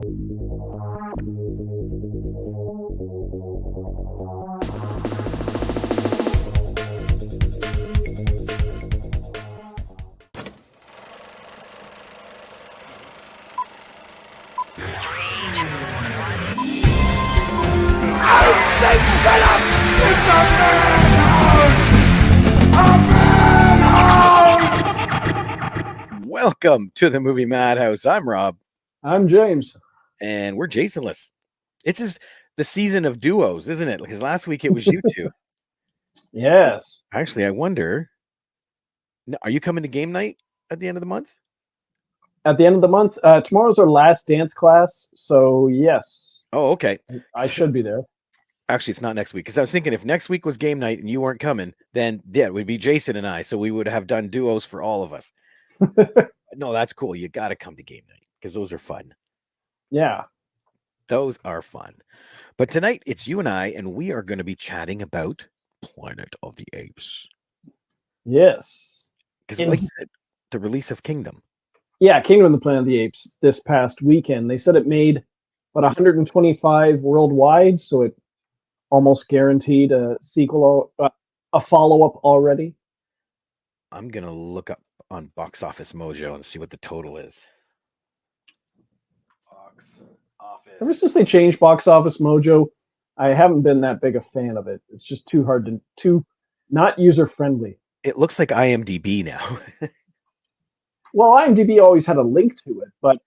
Welcome to the movie Madhouse. I'm Rob. I'm James. And we're Jasonless. It's the season of duos, isn't it? Because last week it was you two. Yes. Actually, I wonder, are you coming to game night at the end of the month? At the end of the month, tomorrow's our last dance class, so yes. Oh, okay. I should be there. Actually, it's not next week, because I was thinking if next week was game night and you weren't coming, then yeah, it would be Jason and I, so we would have done duos for all of us. No, that's cool. You got to come to game night, because those are fun. Yeah. Those are fun. But tonight, it's you and I, and we are going to be chatting about Planet of the Apes. Yes. Because like you said, the release of Kingdom. Yeah, Kingdom of the Planet of the Apes this past weekend. They said it made about 125 worldwide, so it almost guaranteed a sequel, a follow-up already. I'm going to look up on Box Office Mojo and see what the total is. Box Office. Ever since they changed Box Office Mojo, I haven't been that big a fan of it. It's just too hard too not user-friendly. It looks like IMDb now. Well, IMDb always had a link to it, but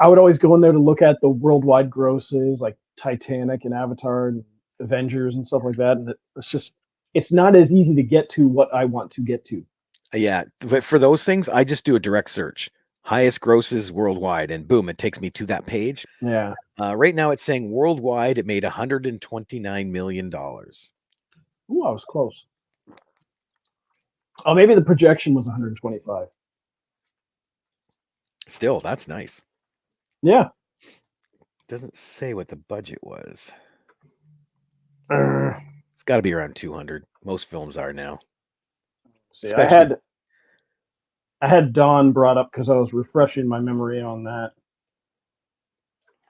I would always go in there to look at the worldwide grosses, like Titanic and Avatar and Avengers and stuff like that. And it's not as easy to get to what I want to get to. Yeah, but for those things, I just do a direct search. Highest grosses worldwide, and boom, it takes me to that page. Yeah. Right now, it's saying worldwide it made $129 million. Ooh, I was close. Oh, maybe the projection was 125. Still, that's nice. Yeah. Doesn't say what the budget was. It's got to be around 200. Most films are now. See, I had Dawn brought up because I was refreshing my memory on that.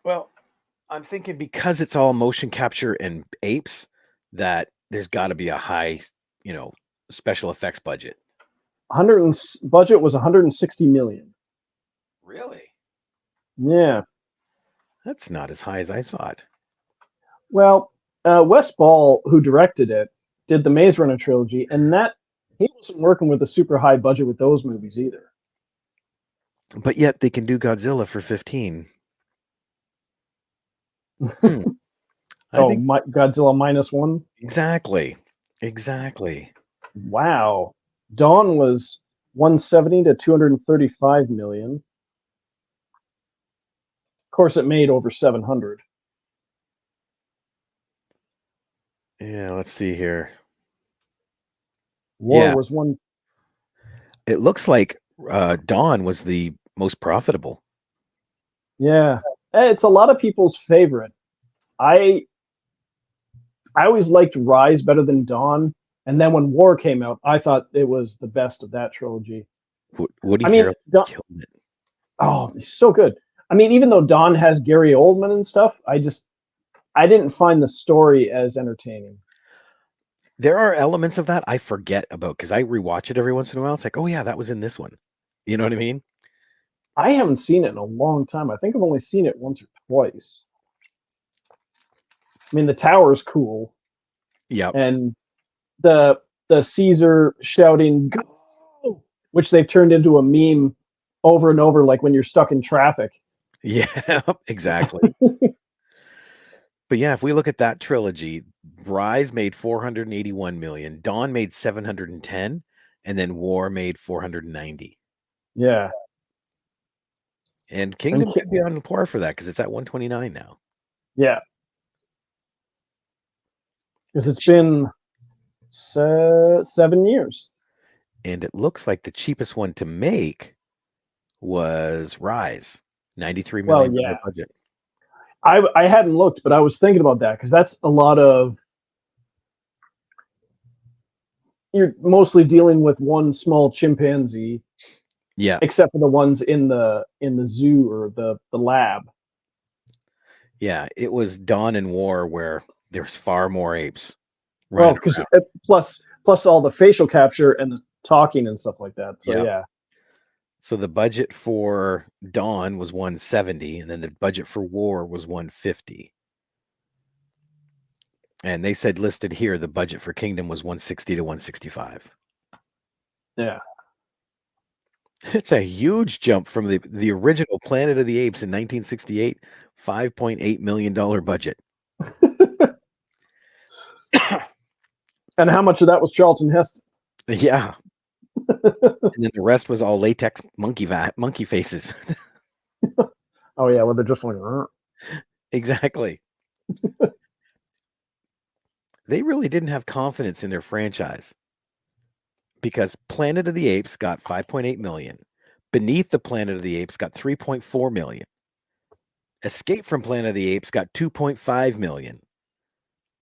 Well, I'm thinking because it's all motion capture and apes, that there's got to be a high, special effects budget. Budget was 160 million. Really? Yeah. That's not as high as I thought. Well, Wes Ball, who directed it, did the Maze Runner trilogy, and he wasn't working with a super high budget with those movies either. But yet they can do Godzilla for 15. Godzilla -1? Exactly. Wow. Dawn was 170 to 235 million. Of course, it made over 700. Yeah, let's see here. War was one. It looks like Dawn was the most profitable. Yeah, it's a lot of people's favorite. I always liked Rise better than Dawn, and then when War came out, I thought it was the best of that trilogy. Woody Harrelson killed it. Oh, he's so good. I mean, even though Dawn has Gary Oldman and stuff, I didn't find the story as entertaining. There are elements of that I forget about because I rewatch it every once in a while. It's like, oh yeah, that was in this one. You know what I mean? I haven't seen it in a long time. I think I've only seen it once or twice. I mean, the tower is cool. Yeah. And the Caesar shouting, "Go!" which they've turned into a meme over and over, like when you're stuck in traffic. Yeah, exactly. But yeah, if we look at that trilogy, Rise made 481 million, Dawn made 710, and then War made 490. Yeah. And Kingdom could be on par for that because it's at 129 now. Yeah. Because it's been 7 years. And it looks like the cheapest one to make was Rise, 93 million budget. I hadn't looked, but I was thinking about that because that's a lot of. You're mostly dealing with one small chimpanzee. Yeah. Except for the ones in the zoo or the lab. Yeah, it was Dawn and War where there's far more apes Well, running because around. plus all the facial capture and the talking and stuff like that. So Yeah. yeah. So the budget for Dawn was 170, and then the budget for War was 150. And they said listed here the budget for Kingdom was 160 to 165. Yeah. It's a huge jump from the original Planet of the Apes in 1968, $5.8 million budget. And how much of that was Charlton Heston? Yeah. And then the rest was all latex monkey faces. Oh yeah, well they're just like. Exactly. They really didn't have confidence in their franchise because Planet of the Apes got 5.8 million. Beneath the Planet of the Apes got 3.4 million. Escape from Planet of the Apes got 2.5 million.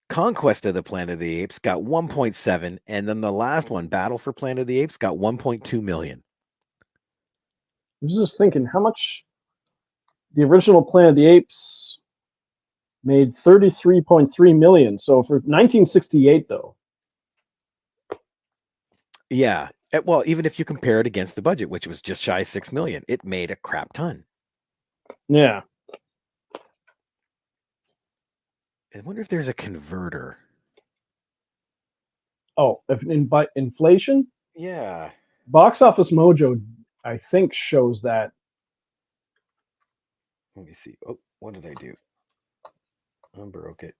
Conquest of the Planet of the Apes got 1.7, and then the last one, Battle for Planet of the Apes, got 1.2 million. I was just thinking how much the original Planet of the Apes made 33.3 million. So for 1968 though. Yeah. Well, even if you compare it against the budget, which was just shy of 6 million, it made a crap ton. Yeah. I wonder if there's a converter. Oh, by inflation? Yeah. Box Office Mojo, I think, shows that. Let me see. Oh, what did I do? I broke it.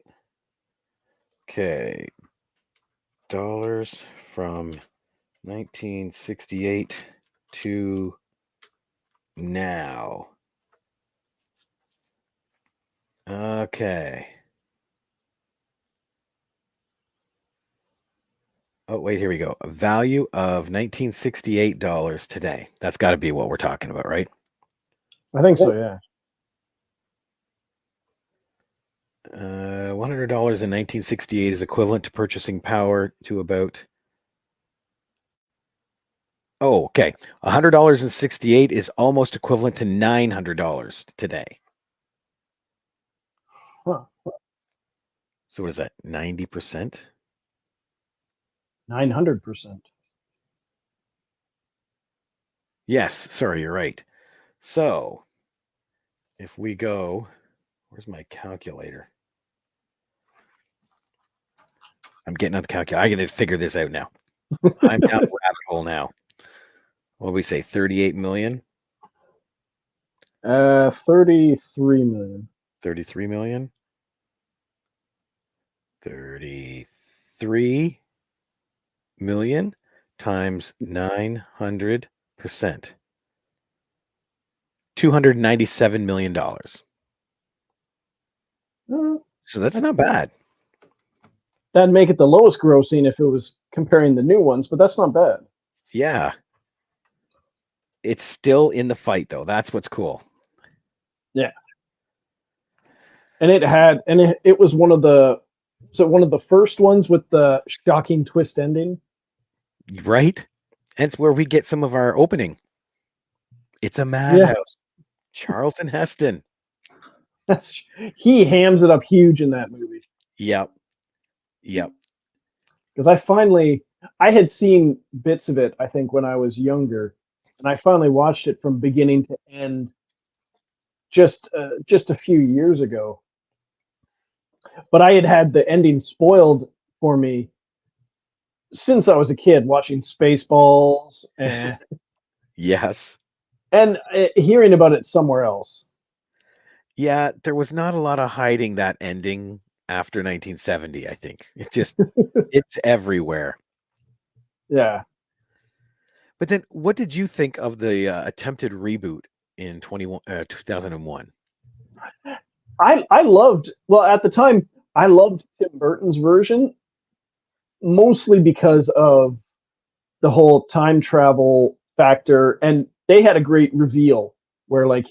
Okay. Dollars from 1968 to now. Okay. Oh, wait, here we go. A value of $1968 today. That's got to be what we're talking about, right? I think so, yeah. $100 in 1968 is equivalent to purchasing power to about. Oh, okay. $100 in 68 is almost equivalent to $900 today. Huh. So what is that? 90%? 900%. Yes, sorry, you're right. So if we go, where's my calculator? I'm getting on the calculator. I got to figure this out now. I'm down the rabbit hole now. What do we say? 38 million? 33 million. 33 million? 33 million times 900%. $297 million. So that's not bad. That'd make it the lowest grossing if it was comparing the new ones, but that's not bad. Yeah. It's still in the fight, though. That's what's cool. Yeah. And it was one of the first ones with the shocking twist ending. Right? Hence where we get some of our opening. It's a Madhouse. Charlton Heston. He hams it up huge in that movie. Yep. Because I had seen bits of it, I think, when I was younger, and I finally watched it from beginning to end just a few years ago. But I had the ending spoiled for me since I was a kid, watching Spaceballs and Yes. and hearing about it somewhere else. Yeah, there was not a lot of hiding that ending after 1970, I think. It's everywhere. Yeah. But then what did you think of the attempted reboot in 2001? I loved, well, at the time, I loved Tim Burton's version, mostly because of the whole time travel factor, and they had a great reveal where, like,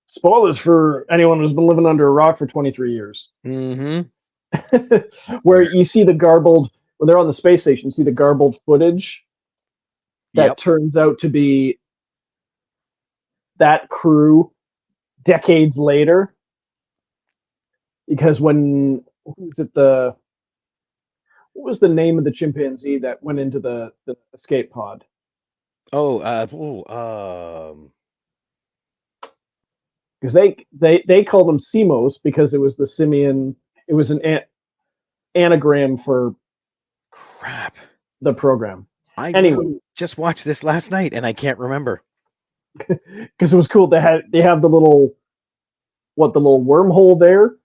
spoilers for anyone who's been living under a rock for 23 years. Mm-hmm. Where you see the garbled, when they're on the space station, you see the garbled footage that turns out to be that crew decades later. because when who was it the what was the name of the chimpanzee that went into the escape pod? Oh, Because they called him Simos because it was the simian. It was an anagram for crap. the program. I Anyway, literally just watched this last night and I can't remember. because it was cool. They have the little the little wormhole there.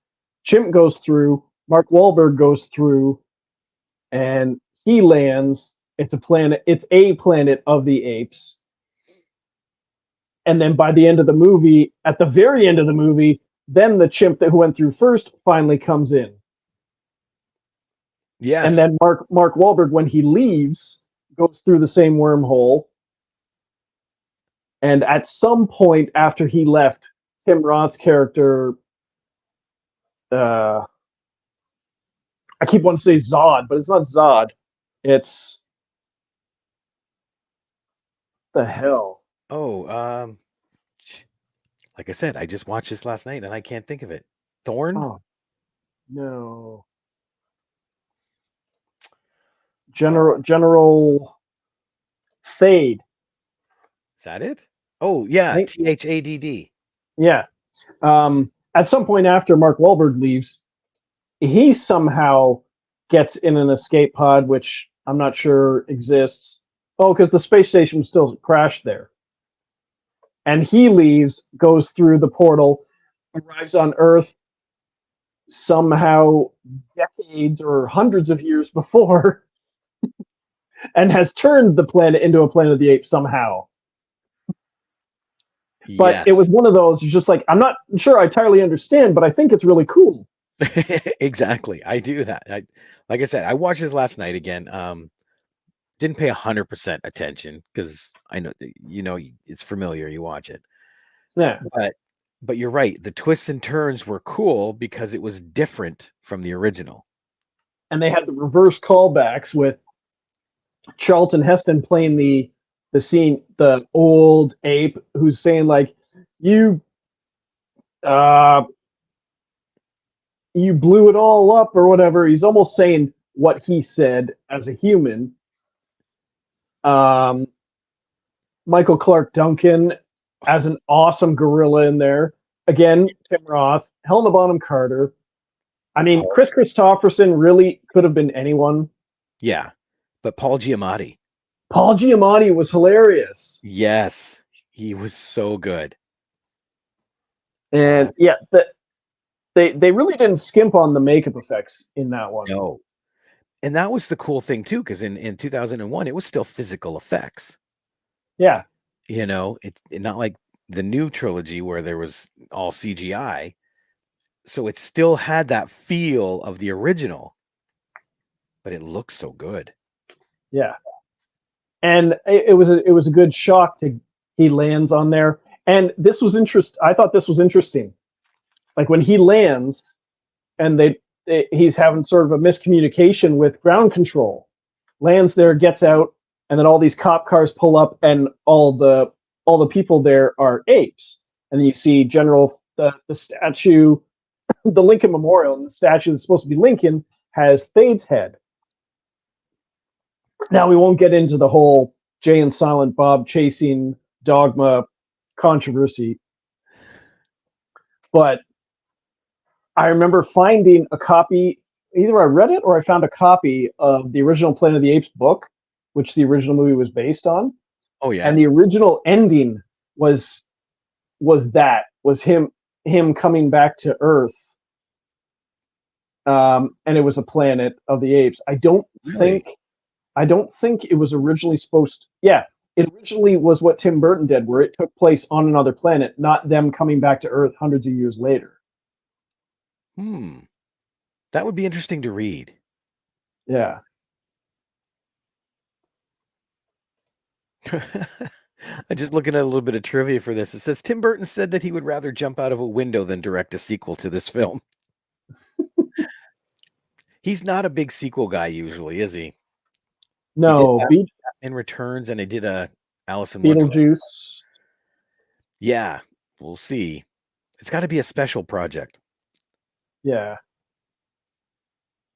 Chimp goes through. Mark Wahlberg goes through, and he lands. It's a planet. It's a planet of the apes. And then by the end of the movie, at the very end of the movie, then the chimp who went through first finally comes in. And Yes. then Mark Wahlberg, when he leaves, goes through the same wormhole. And at some point after he left, Tim Roth's character, I keep wanting to say Zod, but it's not Zod. It's the hell. Oh, like I said, I just watched this last night and I can't think of it. Thorn? Oh no, Uh, General Thade. is that it? Oh, yeah, Right? THADD. Yeah. At some point after Mark Wahlberg leaves, he somehow gets in an escape pod, which I'm not sure exists. Oh, because the space station still crashed there. And he leaves, goes through the portal, arrives on Earth somehow decades or hundreds of years before, and has turned the planet into a Planet of the Apes somehow. But it was Yes. one of those, just like, I'm not sure I entirely understand, but I think it's really cool. Exactly. I do that. Like I said, I watched this last night again. Didn't pay 100% attention because I know it's familiar. You watch it, Yeah. but you're right. The twists and turns were cool because it was different from the original. And they had the reverse callbacks with Charlton Heston playing the old ape who's saying like, you uh you blew it all up or whatever. He's almost saying what he said as a human. um Michael Clark Duncan as an awesome gorilla in there. Again, Tim Roth, Helena Bonham Carter. I mean, Paul, Chris Christopherson really could have been anyone. yeah, but Paul Giamatti, Paul Giamatti was hilarious. yes, he was so good. And yeah, they really didn't skimp on the makeup effects in that one. No, and that was the cool thing too, because in 2001 it was still physical effects. Yeah. It's not like the new trilogy where there was all CGI. So it still had that feel of the original, but it looks so good. Yeah. And it was a good shock to he lands on there. And this was I thought this was interesting. Like when he lands and he's having sort of a miscommunication with ground control. Lands there, gets out, and then all these cop cars pull up, and all the people there are apes. And then you see the statue, the Lincoln Memorial, and the statue that's supposed to be Lincoln has Thade's head. Now we won't get into the whole Jay and Silent Bob chasing Dogma controversy, but I remember finding a copy. Either I read it or I found a copy of the original Planet of the Apes book, which the original movie was based on. Oh yeah. And the original ending was him coming back to Earth, and it was a Planet of the Apes. I don't Really? think it was originally supposed. Yeah, it originally was what Tim Burton did, where it took place on another planet, not them coming back to Earth hundreds of years later. That would be interesting to read. Yeah. I'm just looking at a little bit of trivia for this. It says Tim Burton said that he would rather jump out of a window than direct a sequel to this film. He's not a big sequel guy usually, is he? He did No, Batman Returns and he did a Alice in Wonderland. Beetlejuice. Yeah, we'll see. It's got to be a special project. Yeah.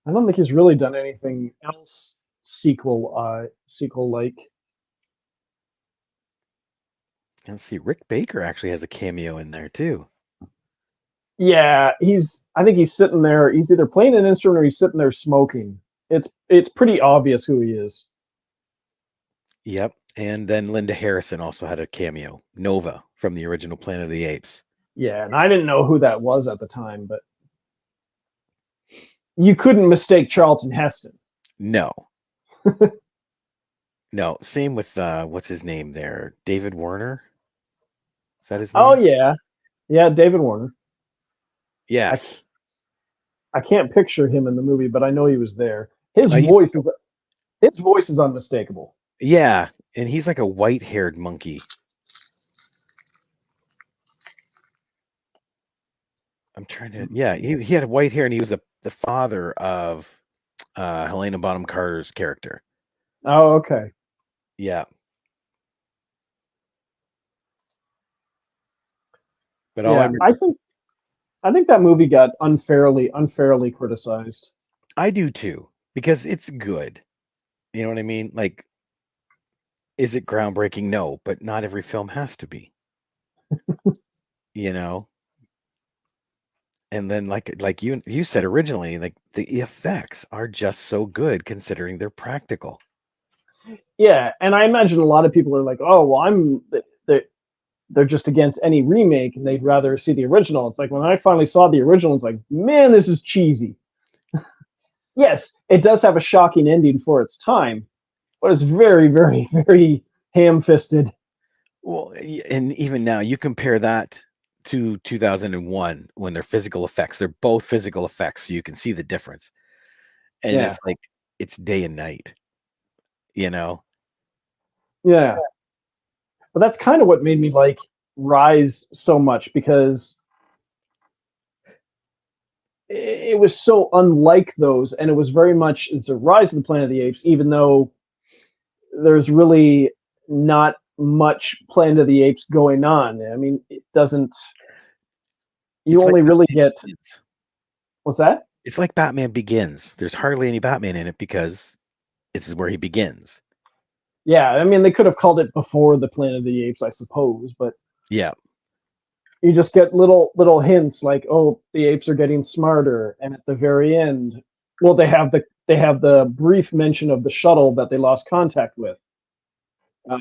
I don't think he's really done anything else sequel like. Let's see. Rick Baker actually has a cameo in there too. Yeah, I think he's sitting there. He's either playing an instrument or he's sitting there smoking. It's pretty obvious who he is. Yep. And then Linda Harrison also had a cameo. Nova from the original Planet of the Apes. Yeah, and I didn't know who that was at the time, but you couldn't mistake Charlton Heston. No. No. Same with what's his name there? David Warner? Is that his Oh name? yeah, yeah, David Warner. I Yes. I can't picture him in the movie, but I know he was there. He- His voice is unmistakable. yeah. And he's like a white-haired monkey. I'm trying to. Yeah, he had white hair, and he was the father of Helena Bonham Carter's character. Oh, okay. Yeah, but all I Yeah, I think that movie got unfairly criticized. I do too, because it's good. You know what I mean? Like, is it groundbreaking? No, but not every film has to be. You know. And then, like you said originally, like the effects are just so good considering they're practical. Yeah, and I imagine a lot of people are like, "Oh, well, they're just against any remake and they'd rather see the original." It's like when I finally saw the original, it's like, man, this is cheesy. Yes, it does have a shocking ending for its time, but it's very, very, very ham-fisted. Well, and even now, you compare that to 2001 when they're physical effects. They're both physical effects, so you can see the difference. And Yeah, it's like it's day and night, you know? yeah. But that's kind of what made me like Rise so much because it was so unlike those, and it was very much it's a Rise of the Planet of the Apes, even though there's really not much Planet of the Apes going on. I mean, it doesn't. You It's like only really Batman get Begins. what's that? It's like Batman Begins. There's hardly any Batman in it because this is where he begins. Yeah, I mean, they could have called it before the Planet of the Apes, I suppose, but Yeah. you just get little hints like, oh, the apes are getting smarter, and at the very end, well, they have the brief mention of the shuttle that they lost contact with. Uh,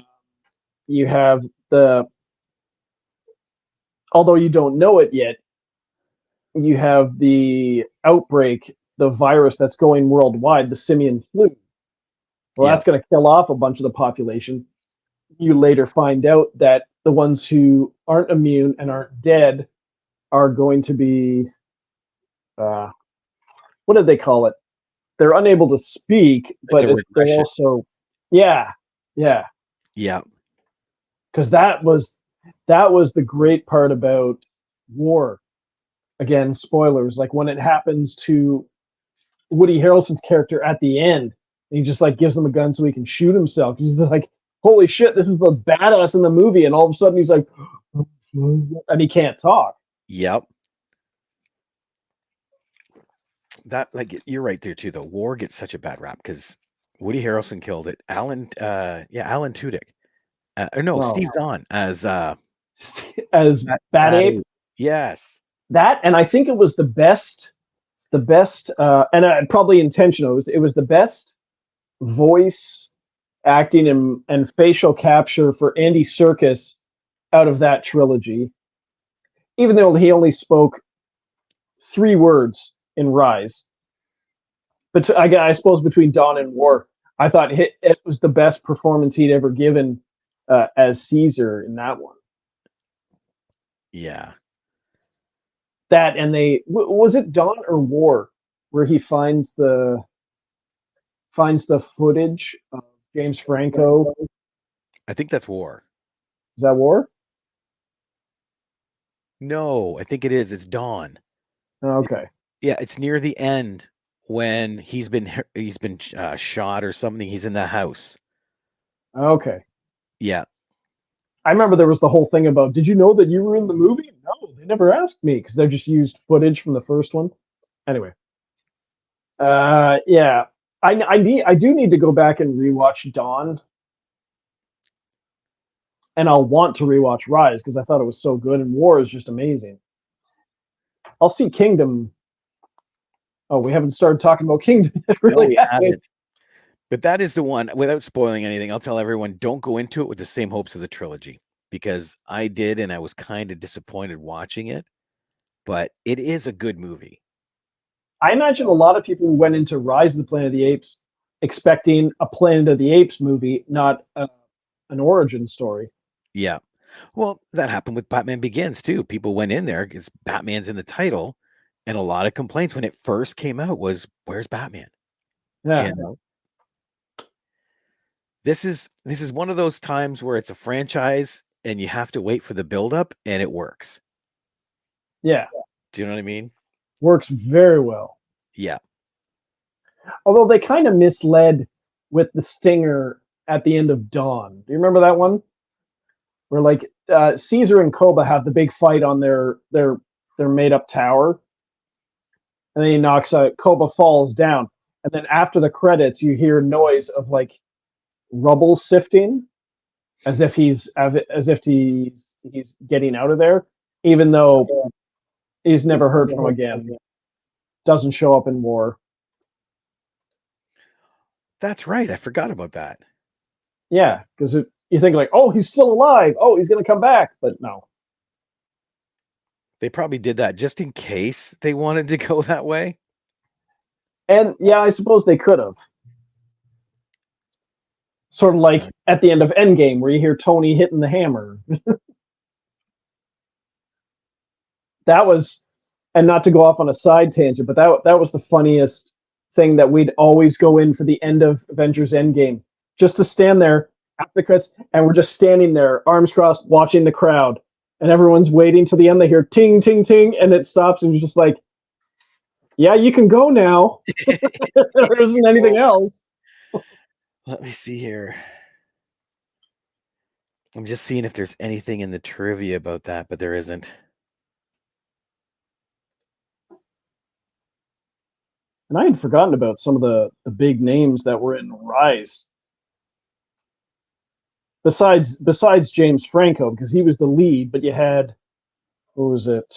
you have the although you don't know it yet, you have the outbreak, the virus that's going worldwide, the simian flu. Well, Yeah. that's going to kill off a bunch of the population. You later find out that the ones who aren't immune and aren't dead are going to be uh, what did they call it? They're unable to speak, It's but a they're regression. also yeah, yeah, Yeah. because that was the great part about War. Again, spoilers. Like when it happens to Woody Harrelson's character at the end, and he just like gives him a gun so he can shoot himself. He's like, "Holy shit, this is the badass in the movie," and all of a sudden he's like, and he can't talk. Yep. That you're right there too though. War gets such a bad rap because Woody Harrelson killed it. Alan Tudyk. Or no, Oh, Steve Zahn as as Bad Bad Ape, Ape. Yes. that, and I think it was the best, and probably intentional. It was the best voice acting and facial capture for Andy Serkis out of that trilogy. Even though he only spoke 3 words in Rise, but I suppose between Dawn and War, I thought it was the best performance he'd ever given as Caesar in that one. Yeah. That and was it Dawn or War where he finds the footage of James Franco. I think that's War. Is that War? No, I think it is. It's Dawn. It's Okay. yeah, it's near the end when he's been shot or something. He's in the house. Okay. Yeah. I remember there was the whole thing about, did you know that you were in the movie? No, they never asked me because they just used footage from the first one. Anyway, yeah, I do need to go back and rewatch Dawn, and I'll want to rewatch Rise because I thought it was so good, and War is just amazing. I'll see Kingdom. Oh, we haven't started talking about Kingdom yet, No, really, we have we? haven't. But that is the one, without spoiling anything, I'll tell everyone, don't go into it with the same hopes of the trilogy, because I did, and I was kind of disappointed watching it, but it is a good movie. I imagine a lot of people went into Rise of the Planet of the Apes expecting a Planet of the Apes movie, not an origin story. Yeah. Well, that happened with Batman Begins too. People went in there because Batman's in the title, and a lot of complaints when it first came out was, "Where's Batman?" Yeah, You know, this is one of those times where it's a franchise and you have to wait for the buildup, and it works. yeah, Do you know what I mean? works very well. Yeah. Although they kind of misled with the stinger at the end of Dawn. Do you remember that one? Where like Caesar and Koba have the big fight on their made up tower, and then he knocks Koba falls down, and then after the credits you hear noise of like rubble sifting, as if he's getting out of there, even though he's never heard from again. Doesn't show up in War. That's right. I forgot about that. Yeah, because you think like, oh, he's still alive. Oh, he's gonna come back, but no. They probably did that just in case they wanted to go that way. And yeah, I suppose they could have. Sort of like at the end of Endgame, where you hear Tony hitting the hammer. That was, and not to go off on a side tangent, but that was the funniest thing, that we'd always go in for the end of Avengers Endgame, just to stand there at the credits, and we're just standing there, arms crossed, watching the crowd, and everyone's waiting till the end. They hear ting, ting, ting, and it stops, and you're just like, yeah, you can go now. There isn't anything else. Let me see here. I'm just seeing if there's anything in the trivia about that, but there isn't. And I had forgotten about some of the big names that were in Rise. Besides James Franco, because he was the lead, but you had, what was it?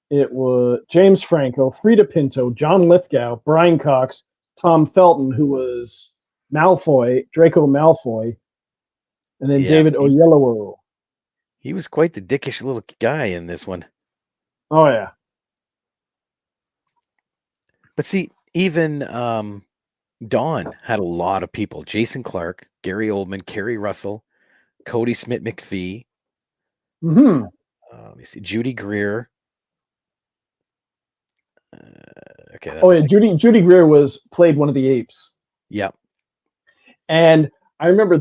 It was James Franco, Frida Pinto, John Lithgow, Brian Cox, Tom Felton, who was Malfoy, Draco Malfoy, and then Yeah, David Oyelowo. he was quite the dickish little guy in this one. Oh yeah, But see, even Dawn had a lot of people. Jason Clarke, Gary Oldman, Kerry Russell, Cody Smith McPhee. mm-hmm. Let me see, Judy Greer. Okay, that's Oh yeah, Judy Greer played one of the apes. Yeah. And I remember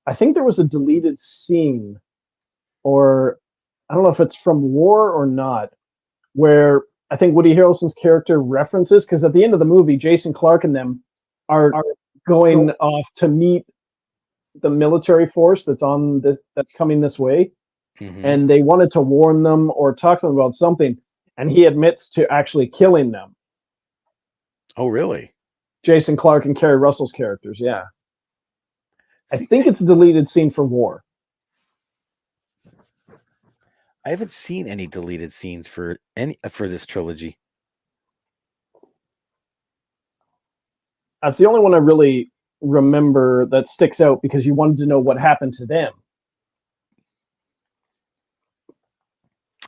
I think there was a deleted scene, or I don't know if it's from War or not, where I think Woody Harrelson's character references, because at the end of the movie, Jason Clarke and them are going off to meet the military force that's coming this way, and they wanted to warn them or talk to them about something, and he admits to actually killing them. Oh, really? Jason Clarke and Kerry Russell's characters, yeah. I think it's a deleted scene for War. I haven't seen any deleted scenes for this trilogy. That's the only one I really remember that sticks out, because you wanted to know what happened to them.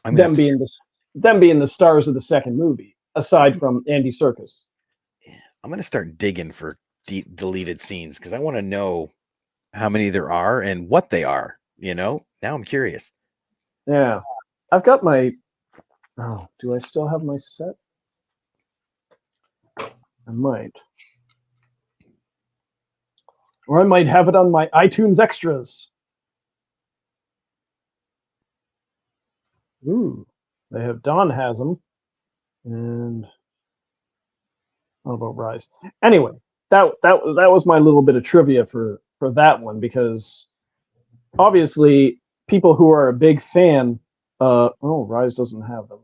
Them being the stars of the second movie, aside from Andy Serkis. I'm going to start digging for deleted scenes, because I want to know how many there are and what they are. Now I'm curious. Yeah, I've got my. Oh, do I still have my set? I might. Or I might have it on my iTunes extras. Ooh, they have. Don has them. And what about Rise? Anyway, that was my little bit of trivia for that one, because obviously people who are a big fan Rise doesn't have them.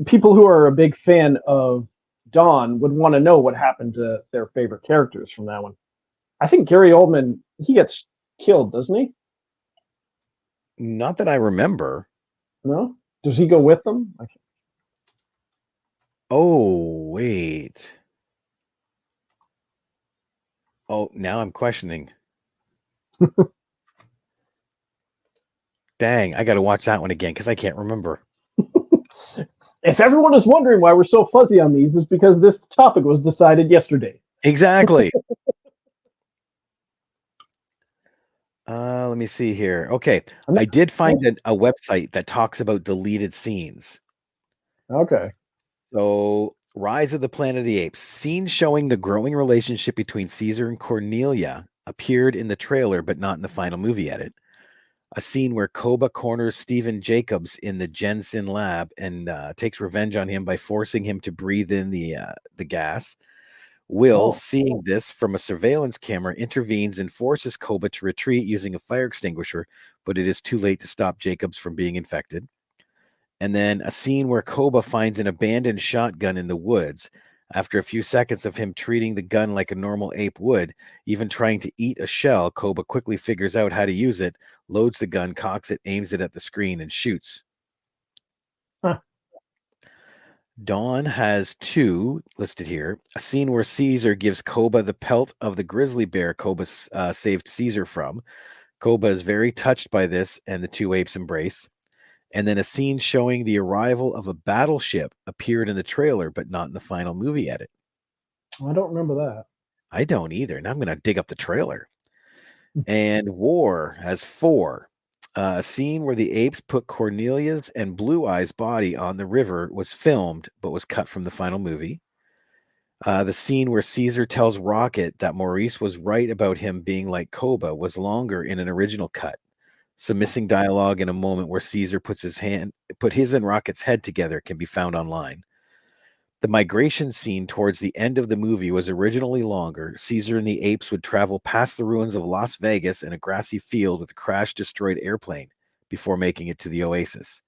People who are a big fan of Dawn would want to know what happened to their favorite characters from that one. I think Gary Oldman, he gets killed, doesn't he? Not that I remember. No? Does he go with them? Oh, wait. Oh, now I'm questioning. Dang, I got to watch that one again because I can't remember. If everyone is wondering why we're so fuzzy on these, it's because this topic was decided yesterday. Exactly. Let me see here. Okay, I did find a website that talks about deleted scenes. Okay. So, Rise of the Planet of the Apes. Scenes showing the growing relationship between Caesar and Cornelia appeared in the trailer, but not in the final movie edit. A scene where Koba corners Stephen Jacobs in the Jensen lab and takes revenge on him by forcing him to breathe in the gas. Will, seeing this from a surveillance camera, intervenes and forces Koba to retreat using a fire extinguisher, but it is too late to stop Jacobs from being infected. And then a scene where Koba finds an abandoned shotgun in the woods. After a few seconds of him treating the gun like a normal ape would, even trying to eat a shell, Koba quickly figures out how to use it, loads the gun, cocks it, aims it at the screen, and shoots. Huh. Dawn has two listed here. A scene where Caesar gives Koba the pelt of the grizzly bear Koba saved Caesar from. Koba is very touched by this, and the two apes embrace. And then a scene showing the arrival of a battleship appeared in the trailer, but not in the final movie edit. I don't remember that. I don't either. Now I'm going to dig up the trailer. And War has four. A scene where the apes put Cornelia's and Blue Eye's body on the river was filmed, but was cut from the final movie. The scene where Caesar tells Rocket that Maurice was right about him being like Koba was longer in an original cut. Some missing dialogue in a moment where Caesar put his and Rocket's head together can be found online. The migration scene towards the end of the movie was originally longer. Caesar and the apes would travel past the ruins of Las Vegas and a grassy field with a crash-destroyed airplane before making it to the oasis.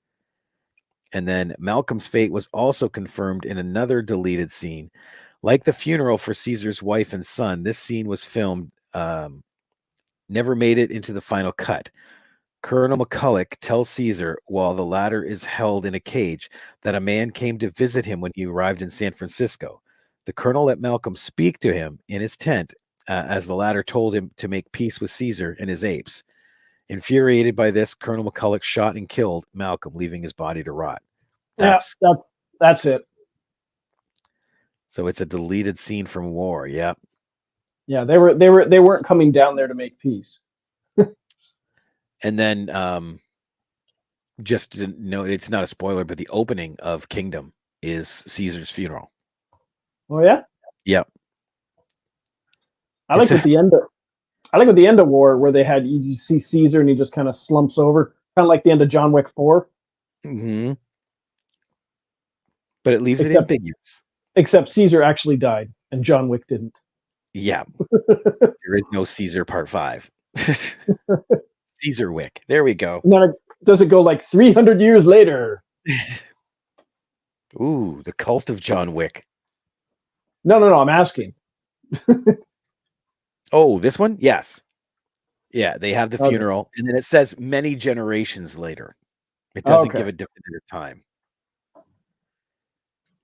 And then Malcolm's fate was also confirmed in another deleted scene. Like the funeral for Caesar's wife and son, this scene was filmed, never made it into the final cut. Colonel McCulloch tells Caesar, while the latter is held in a cage, that a man came to visit him when he arrived in San Francisco. The colonel let Malcolm speak to him in his tent as the latter told him to make peace with Caesar and his apes. Infuriated by this, Colonel McCulloch shot and killed Malcolm, leaving his body to rot. That's it. So it's a deleted scene from War. Yeah. Yeah, they weren't coming down there to make peace. And then just to know, it's not a spoiler, but the opening of Kingdom is Caesar's funeral. Oh yeah? Yep. I like at the end of War where they had you see Caesar and he just kind of slumps over, kind of like the end of John Wick 4. Mm-hmm. But it leaves it ambiguous. Except Caesar actually died and John Wick didn't. Yeah. There is no Caesar Part 5. Caesar Wick. There we go. And then does it go like 300 years later? Ooh, the cult of John Wick. No, I'm asking. Oh, this one? Yes. Yeah, they have the funeral, and then it says many generations later. It doesn't give a definitive time.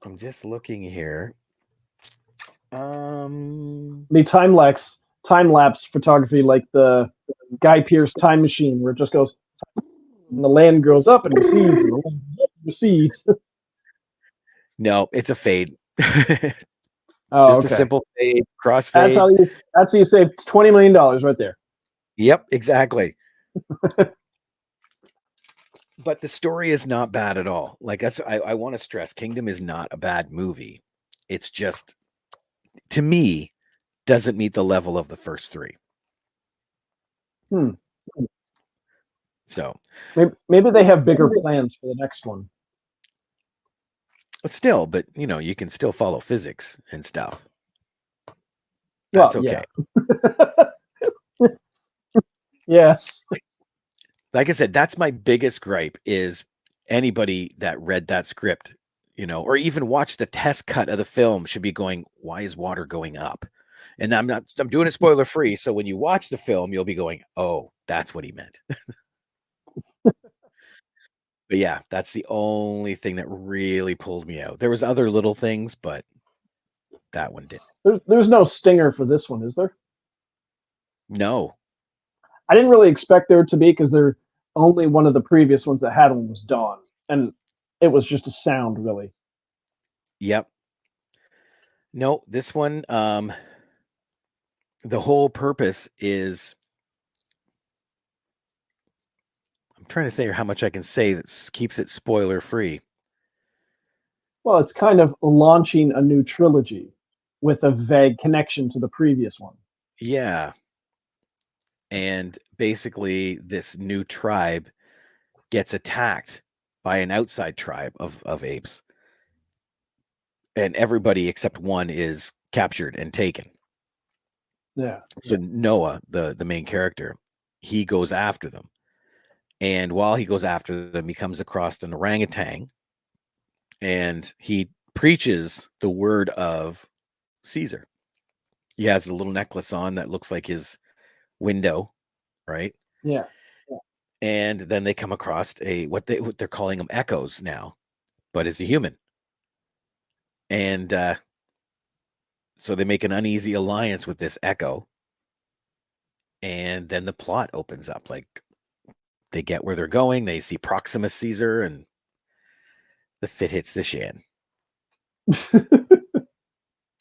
I'm just looking here. The time lapse photography, like the Guy Pearce time machine, where it just goes, and the land grows up and recedes, and the land goes up and recedes. No, it's a fade. A simple fade, crossfade. That's how you save $20 million right there. Yep, exactly. But the story is not bad at all. Like I want to stress, Kingdom is not a bad movie. It's just, to me, doesn't meet the level of the first three. So maybe they have bigger plans for the next one. Still, but you can still follow physics and stuff. That's okay. Yes. Like I said, that's my biggest gripe is anybody that read that script, or even watched the test cut of the film should be going, why is water going up? And I'm doing it spoiler free. So when you watch the film, you'll be going, oh, that's what he meant. But yeah, that's the only thing that really pulled me out. There was other little things, but that one did. There's no stinger for this one, is there? No. I didn't really expect there to be because they're only one of the previous ones that had one was Dawn, and it was just a sound, really. Yep. No, this one, the whole purpose is, I'm trying to say how much I can say that keeps it spoiler free. Well, it's kind of launching a new trilogy with a vague connection to the previous one. Yeah. And basically, this new tribe gets attacked by an outside tribe of apes. And everybody except one is captured and taken. Yeah. So Noah, the main character, he goes after them. And while he goes after them, he comes across an orangutan and he preaches the word of Caesar. He has the little necklace on that looks like his window, right? Yeah. And then they come across what they're calling them echoes now, but it's a human. And so they make an uneasy alliance with this echo. And then the plot opens up. Like they get where they're going. They see Proximus Caesar and the fit hits the shan.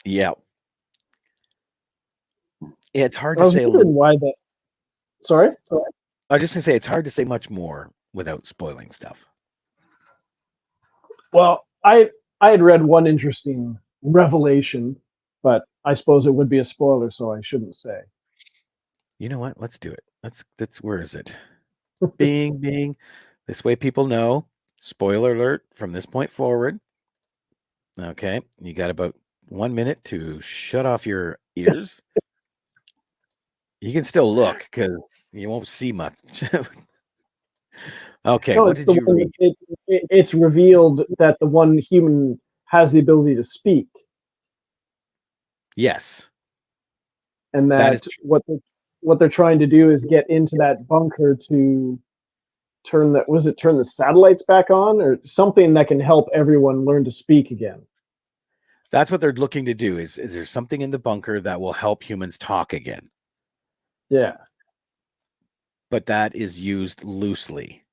Yeah. It's hard to say a little. Why that? Sorry. I was just gonna say it's hard to say much more without spoiling stuff. Well, I had read one interesting revelation, but I suppose it would be a spoiler, so I shouldn't say. You know what? Let's do it. That's where is it? Bing. This way people know. Spoiler alert from this point forward. Okay. You got about 1 minute to shut off your ears. You can still look because you won't see much. Okay. No, What it's did the you one read? it's revealed that the one human has the ability to speak, Yes. and That is that true. what they're trying to do is get into that bunker to turn the satellites back on or something that can help everyone learn to speak again. That's what they're looking to do is there something in the bunker that will help humans talk again. Yeah. But that is used loosely.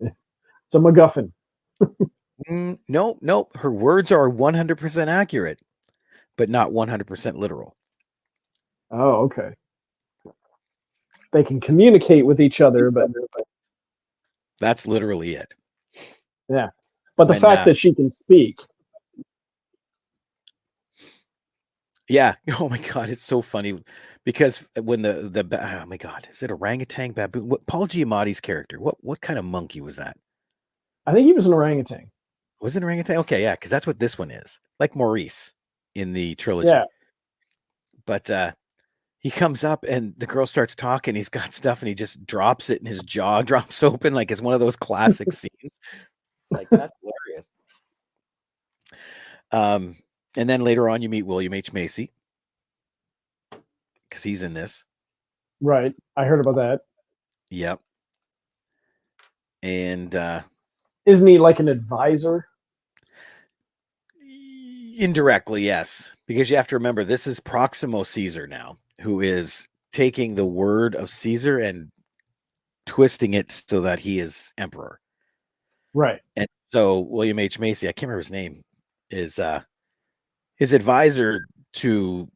It's a MacGuffin. No. Her words are 100% accurate, but not 100% literal. Oh, okay. They can communicate with each other, but That's literally it. yeah. But the When fact that she can speak. yeah, oh my god, it's so funny because when oh my god, is it orangutan baboon? What Paul Giamatti's character? What kind of monkey was that? I think he was an orangutan. Was it orangutan? Okay, yeah, because that's what this one is. Like Maurice in the Yeah. trilogy. But he comes up and the girl starts talking. He's got stuff and he just drops it and his jaw drops open like it's one of those classic scenes. Like that's hilarious. And then later on you meet William H. Macy because he's in this. Right. I heard about that. Yep. And Isn't he like an advisor? indirectly, yes, because you have to remember this is Proximo Caesar now, who is taking the word of Caesar and twisting it so that he is emperor. Right. And so William H. Macy, I can't remember his name, is his advisor to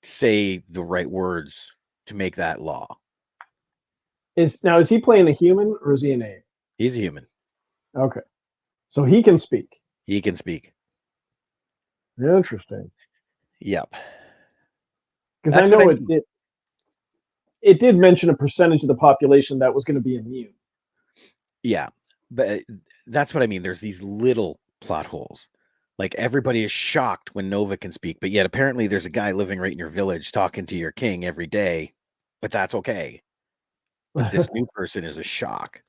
say the right words to make that law. Is he playing a human or is he an ape? He's a human. Okay. So he can speak. He can speak. Interesting. Yep. Because I know it did mention a percentage of the population that was going to be immune. Yeah. But that's what I mean. There's these little plot holes. Like everybody is shocked when Nova can speak, but yet apparently there's a guy living right in your village talking to your king every day, but that's okay. But this new person is a shock.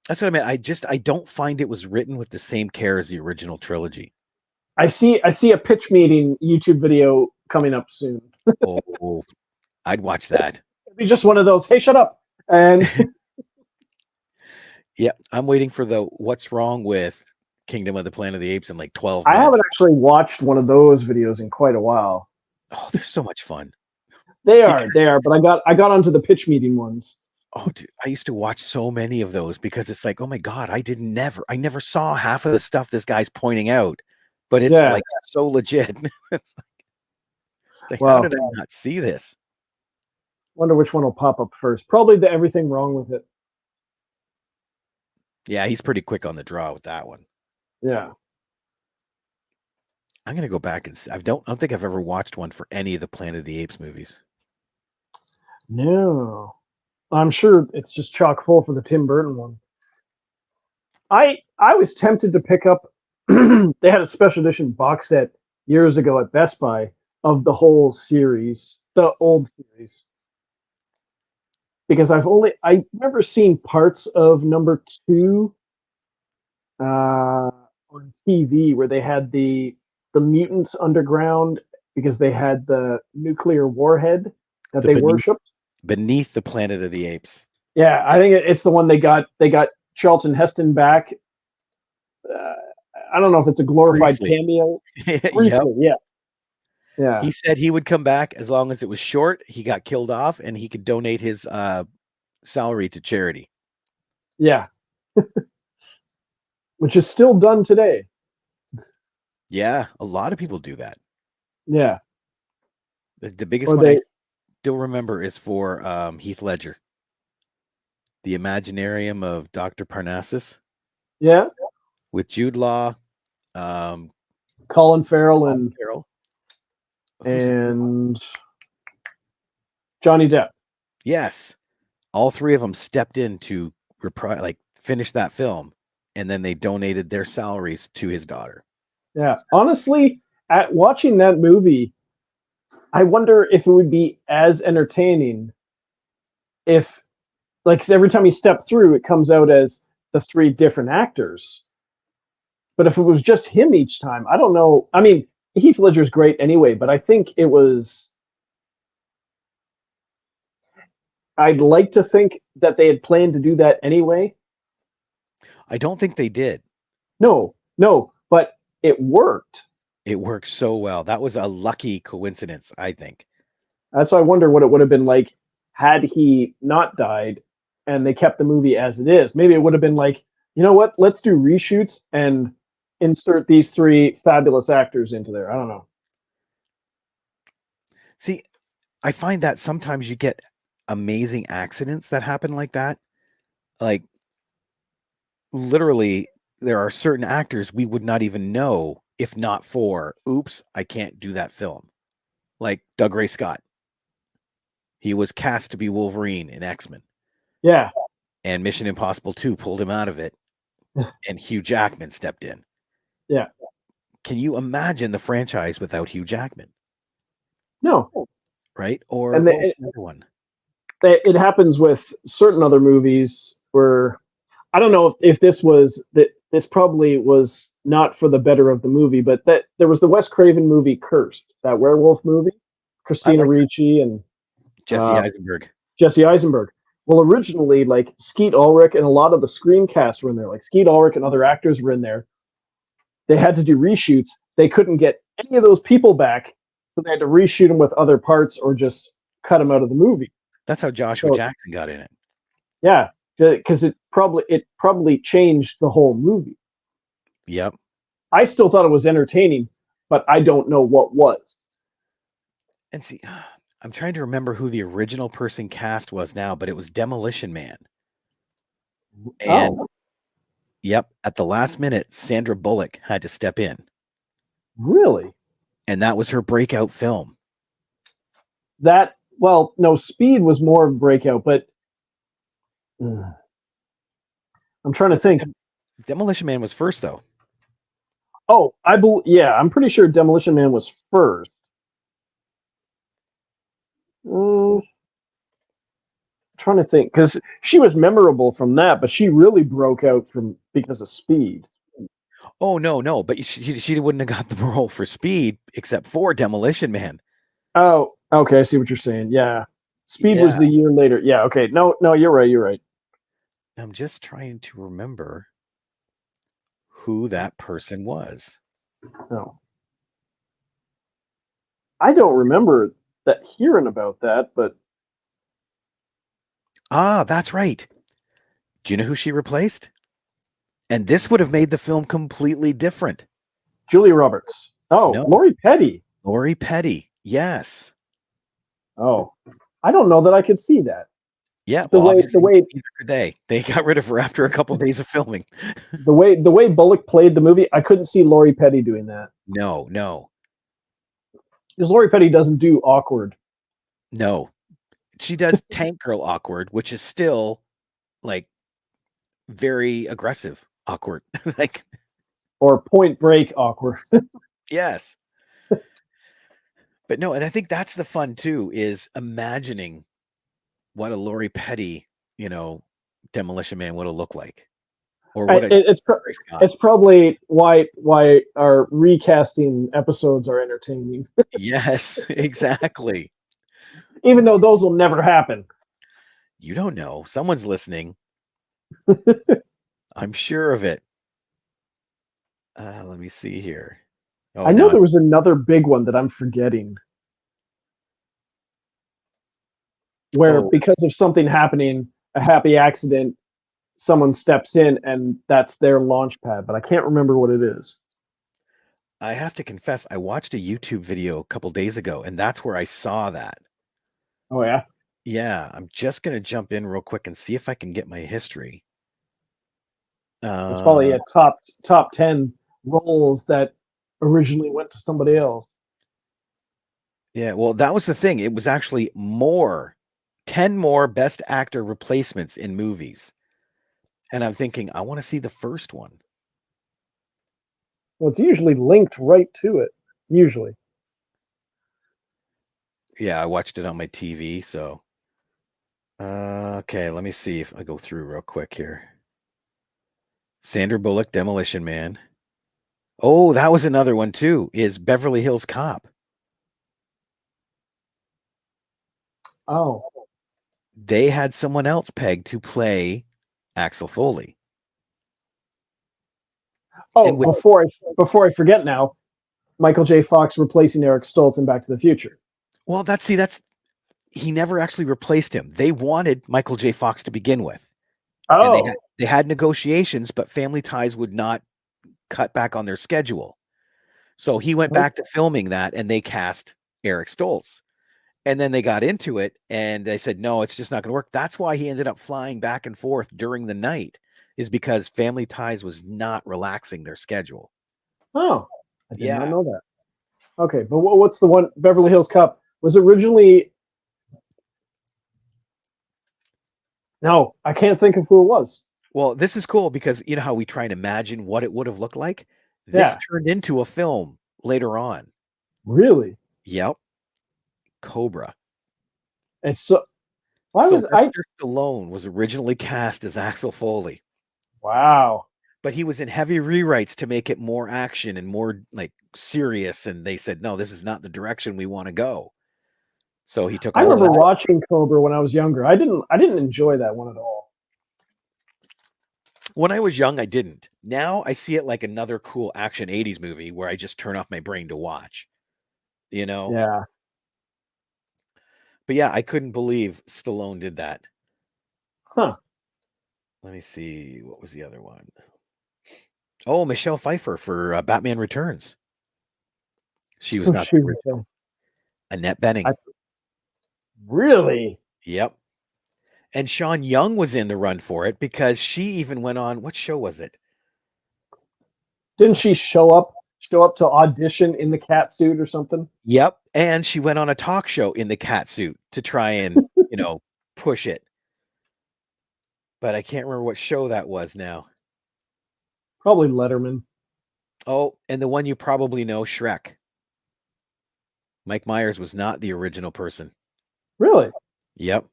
That's what I meant. I don't find it was written with the same care as the original trilogy. I see a pitch meeting YouTube video coming up soon. Oh, I'd watch that. It'd be just one of those, hey, shut up. And Yeah, I'm waiting for the what's wrong with Kingdom of the Planet of the Apes in like 12 I haven't minutes. actually watched one of those videos in quite a while. Oh, they're so much fun. They Because are, but I got onto the pitch meeting ones. oh, dude, I used to watch so many of those because it's like, oh my God, I never saw half of the stuff this guy's pointing out, but it's Yeah. like so legit. It's like, how Well, did I not see this? wonder which one will pop up first. Probably the everything wrong with it. Yeah, he's pretty quick on the draw with that one. Yeah. I'm gonna go back and see. I don't think I've ever watched one for any of the Planet of the Apes movies. No. I'm sure it's just chock full for the Tim Burton one. I was tempted to pick up they had a special edition box set years ago at Best Buy of the whole series, the old series. Because I remember seeing parts of number 2 on TV where they had the mutants underground because they had the nuclear warhead that The they worshipped. Beneath the Planet of the Apes. Yeah, I think it's the one they got. They got Charlton Heston back. Uh, I don't know if it's a glorified Briefly. cameo. Yep. Briefly, yeah, yeah, He said he would come back as long as it was short. He got killed off, and he could donate his salary to charity. yeah. Which is still done today. Yeah, a lot of people do that. Yeah, The biggest or one I they. still remember is for Heath Ledger, the Imaginarium of Dr. Parnassus Yeah, with Jude Law, um, Colin Farrell Colin Farrell. Who's and Johnny Depp. yes, all three of them stepped in to finish that film, and then they donated their salaries to his daughter. Yeah, honestly, at watching that movie, I wonder if it would be as entertaining if, like, 'cause every time you step through, it comes out as the 3 different actors. But if it was just him each time, I don't know. I mean, Heath Ledger's great anyway, but I think it was. I'd like to think that they had planned to do that anyway. I don't think they did. No, no, but it worked. It worked so well. That was a lucky coincidence, I think. That's why I wonder what it would have been like had he not died and they kept the movie as it is. Maybe it would have been like, you know what? Let's do reshoots and insert these 3 fabulous actors into there. I don't know. See, I find that sometimes you get amazing accidents that happen like that. Like literally, there are certain actors we would not even know if not for, oops, I can't do that film. Like Doug Ray Scott. He was cast to be Wolverine in X-Men. Yeah. And Mission Impossible 2 pulled him out of it. And Hugh Jackman stepped in. Yeah. Can you imagine the franchise without Hugh Jackman? No. Right? Or And what was the other one? it happens with certain other movies where I don't know if this was that this probably was not for the better of the movie, but that there was the Wes Craven movie Cursed, that werewolf movie, Christina Ricci and Jesse Eisenberg. Jesse Eisenberg. Well, originally, like Skeet Ulrich and a lot of the screencasts were in there. Like Skeet Ulrich and other actors were in there. They had to do reshoots. They couldn't get any of those people back, so they had to reshoot them with other parts or just cut them out of the movie. That's how Joshua Jackson got in it. Yeah, because it probably changed the whole movie. Yep. I still thought it was entertaining, but I don't know what was. And see, I'm trying to remember who the original person cast was now, but it was Demolition Man. And yep, at the last minute, Sandra Bullock had to step in. Really? And that was her breakout film. No, Speed was more breakout, but I'm trying to think. Demolition Man was first, though. Oh, I'm pretty sure Demolition Man was first. trying to think because she was memorable from that, but she really broke out from because of Speed. Oh no, but she wouldn't have got the role for Speed except for Demolition Man. Oh, okay, I see what you're saying. Yeah, Speed was Yeah, the year later. Yeah, okay. No, no, you're right. You're right. I'm just trying to remember who that person was. No, I don't remember that hearing about that, but Ah, that's right. Do you know who she replaced? And this would have made the film completely different. Julia Roberts. Oh, No, Lori Petty. Lori Petty. Yes. Oh, I don't know that I could see that. Yeah, The well, way the obviously way neither could they. They got rid of her after a couple days of filming. the way Bullock played the movie, I couldn't see Lori Petty doing that No. because Lori Petty doesn't do awkward No. She does Tank Girl awkward, which is still like very aggressive awkward. Like, or Point Break awkward. yes. But no, and I think that's the fun too, is imagining what a Lori Petty, you know, Demolition Man would have looked like. Or what a Ray Scott. It's probably why our recasting episodes are entertaining, Yes, exactly. even though those will never happen. You don't know. Someone's listening. I'm sure of it. Let me see here. Oh, I know now there was another big one that I'm forgetting, where oh, because of something happening, a happy accident, someone steps in and that's their launch pad, but I can't remember what it is. I have to confess, I watched a YouTube video a couple days ago, and that's where I saw that. Oh yeah, Yeah, I'm just gonna jump in real quick and see if I can get my history. it's probably Uh, a top 10 roles that originally went to somebody else. yeah, well, that was the thing. It was actually 10 more Best Actor replacements in movies. And I'm thinking, I want to see the first one. Well, it's usually linked right to it. Usually. Yeah, I watched it on my TV, so okay, let me see if I go through real quick here. Sandra Bullock, Demolition Man. Oh, that was another one too, is Beverly Hills Cop. Oh. They had someone else pegged to play Axel Foley. Oh, And with, before I forget now, Michael J. Fox replacing Eric Stoltz in Back to the Future. well, that's he never actually replaced him. They wanted Michael J. Fox to begin with. And Oh. they had negotiations, but Family Ties would not cut back on their schedule. So he went back to filming that and they cast Eric Stoltz. And then they got into it and they said, no, it's just not going to work. That's why he ended up flying back and forth during the night, is because Family Ties was not relaxing their schedule. Oh, I did not Yeah. know that. Okay, but what's the one? Beverly Hills Cop was originally. No, I can't think of who it was. Well, this is cool because you know how we try and imagine what it would have looked like? This Yeah, turned into a film later on. really. Yep. Cobra. And so why was I? Sylvester Stallone was originally cast as Axel Foley, Wow. but he was in heavy rewrites to make it more action and more like serious. And they said, no, this is not the direction we want to go. So he took I all of remember that. watching Cobra when I was younger. I didn't enjoy that one at all. When I was young, I didn't. Now I see it like another cool action 80s movie where I just turn off my brain to watch, you know? Yeah. But yeah, I couldn't believe Stallone did that. Huh. Let me see. What was the other one? Oh, Michelle Pfeiffer for Batman Returns. She was not She the was, original. Annette Bening. I, really? Yep. And Sean Young was in the run for it because she even went on, what show was it? Didn't she show up to audition in the cat suit or something? Yep. And she went on a talk show in the cat suit to try and, push it. But I can't remember what show that was now. Probably Letterman. Oh, and the one you probably know, Shrek. Mike Myers was not the original person. Really? Yep.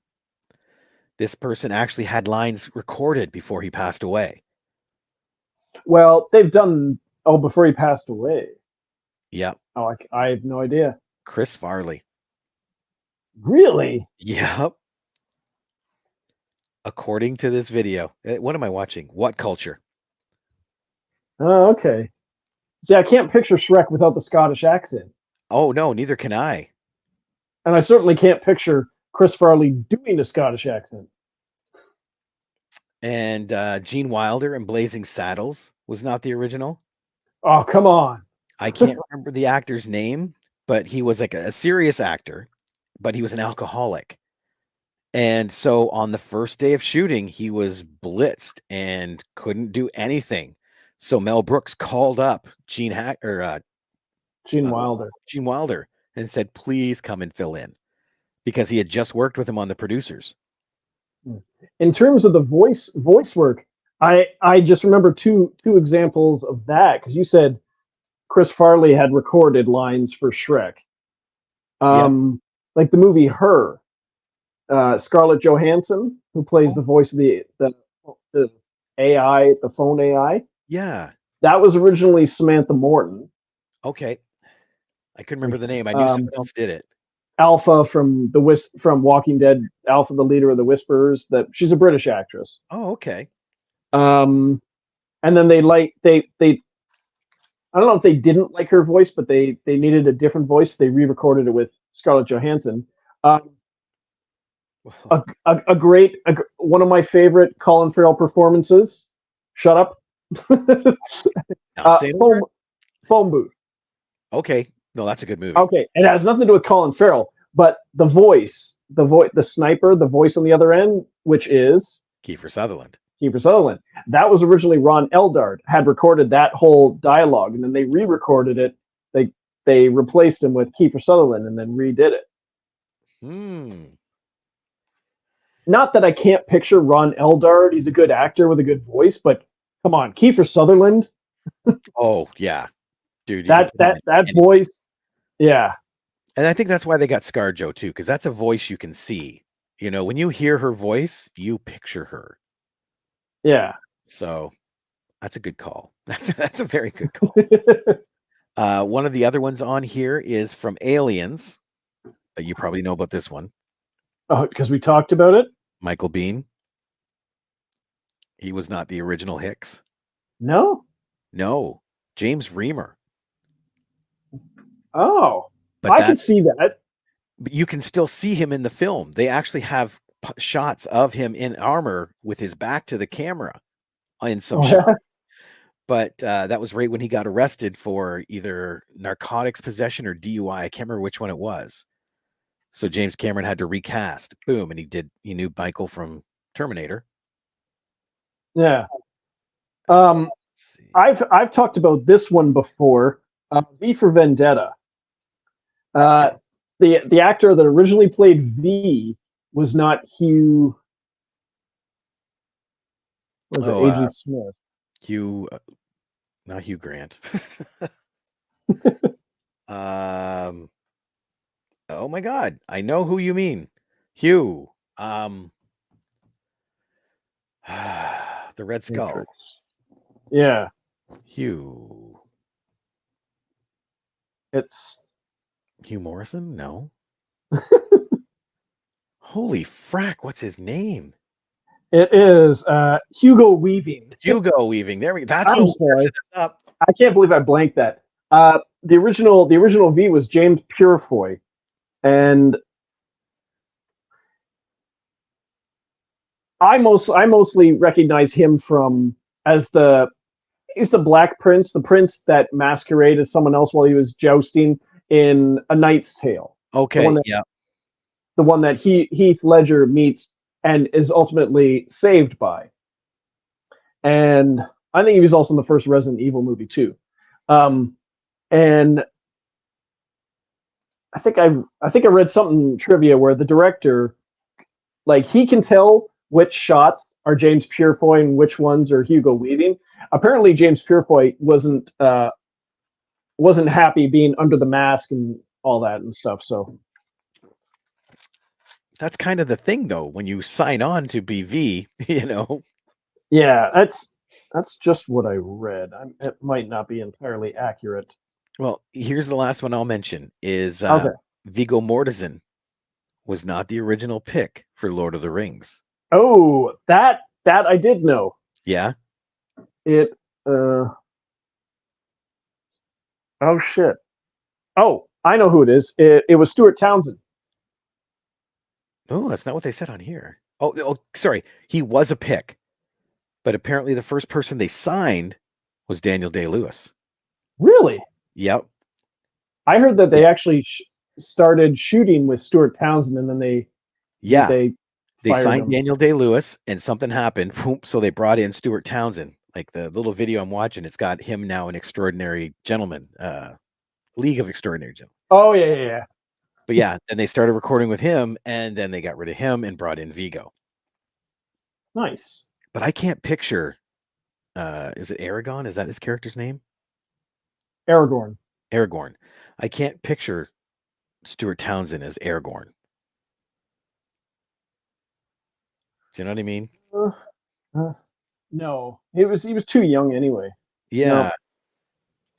this person actually had lines recorded before he passed away. Well, they've done. Oh, before he passed away. Yep. Oh, I have no idea. Chris Farley. Really? Yep. According to this video. What am I watching? What Culture? Oh, okay. See, I can't picture Shrek without the Scottish accent, Oh, no, neither can I. and I certainly can't picture Chris Farley doing a Scottish accent. And Gene Wilder in Blazing Saddles was not the original. Oh, come on. I can't remember the actor's name, but he was like a serious actor, but he was an alcoholic. And so on the first day of shooting, he was blitzed and couldn't do anything. So Mel Brooks called up Gene Wilder. Gene Wilder and said, "Please come and fill in," because he had just worked with him on The Producers. In terms of the voice work, I just remember two examples of that, because you said Chris Farley had recorded lines for Shrek. Like the movie Her, Scarlett Johansson, who plays the voice of the AI, the phone AI. Yeah. That was originally Samantha Morton. Okay. I couldn't remember the name. I knew someone else did it. Alpha from from Walking Dead, Alpha, the leader of the Whisperers. That she's a British actress. Oh, okay. And then they I don't know if they didn't like her voice, but they needed a different voice. They re-recorded it with Scarlett Johansson. A great one of my favorite Colin Farrell performances. Shut up. Phone Booth. Okay. No, that's a good movie. Okay, it has nothing to do with Colin Farrell, but the sniper, the voice on the other end, which is Kiefer Sutherland. That was originally Ron Eldard had recorded that whole dialogue, and then they re-recorded it. They replaced him with Kiefer Sutherland and then redid it. Not that I can't picture Ron Eldard. He's a good actor with a good voice, but come on, Kiefer Sutherland. Oh yeah, dude. That voice, yeah. And I think that's why they got ScarJo too, because that's a voice you can see. You know, when you hear her voice, you picture her. Yeah. So that's a good call. That's a very good call. One of the other ones on here is from Aliens. But you probably know about this one. Oh, because we talked about it? Michael Biehn. He was not the original Hicks. No? No. James Remar. Oh. But I can see that. But you can still see him in the film. They actually have shots of him in armor with his back to the camera in some shots. But that was right when he got arrested for either narcotics possession or DUI. I can't remember which one it was. So James Cameron had to recast. Boom, and he knew Michael from Terminator. Yeah. I've talked about this one before. V for Vendetta. The actor that originally played V was not Hugh. Was it Agent Smith? Hugh, not Hugh Grant. Oh my God, I know who you mean. Hugh. The Red Skull. Matrix. Yeah. Hugh. It's Hugh Morrison? No. Holy frack, what's his name? It is Hugo Weaving. Hugo Weaving. There we go. That's what set us up. I can't believe I blanked that. The original V was James Purefoy. And I mostly recognize him from he's the Black Prince, the prince that masqueraded as someone else while he was jousting in A Knight's Tale. Okay, the one that Heath Ledger meets and is ultimately saved by. And I think he was also in the first Resident Evil movie too. And I think I read something trivia where the director, like, he can tell which shots are James Purefoy and which ones are Hugo Weaving. Apparently, James Purefoy wasn't happy being under the mask and all that and stuff. So that's kind of the thing, though. When you sign on to be V, Yeah, that's just what I read. It might not be entirely accurate. Well, here's the last one I'll mention is Okay. Viggo Mortensen was not the original pick for Lord of the Rings. Oh, that I did know. Yeah. It. Uh. Oh shit. Oh, I know who it is. It was Stuart Townsend. Oh, that's not what they said on here. Oh, sorry. He was a pick, but apparently the first person they signed was Daniel Day-Lewis. Really? Yep. I heard that they actually started shooting with Stuart Townsend, and then Yeah. they They fired signed him. Daniel Day-Lewis, and something happened. So they brought in Stuart Townsend. Like the little video I'm watching, it's got him now an extraordinary gentleman, League of Extraordinary Gentlemen. Oh yeah. But yeah, then they started recording with him, and then they got rid of him and brought in Vigo. Nice. But I can't picture. Is it Aragon? Is that his character's name? Aragorn. Aragorn. I can't picture Stuart Townsend as Aragorn. Do you know what I mean? Uh, uh, no, he was too young anyway. Yeah.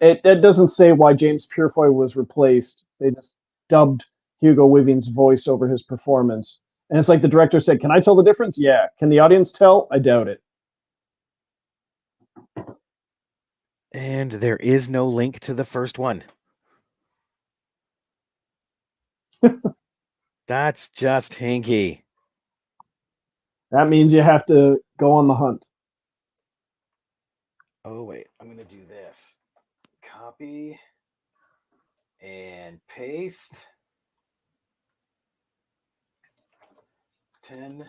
No, it doesn't say why James Purefoy was replaced. They just dubbed Hugo Weaving's voice over his performance, and it's like the director said, "Can I tell the difference?" Yeah. Can the audience tell? I doubt it. And there is no link to the first one. That's just hinky. That means you have to go on the hunt. Oh, wait. I'm going to do this. Copy and paste. 10.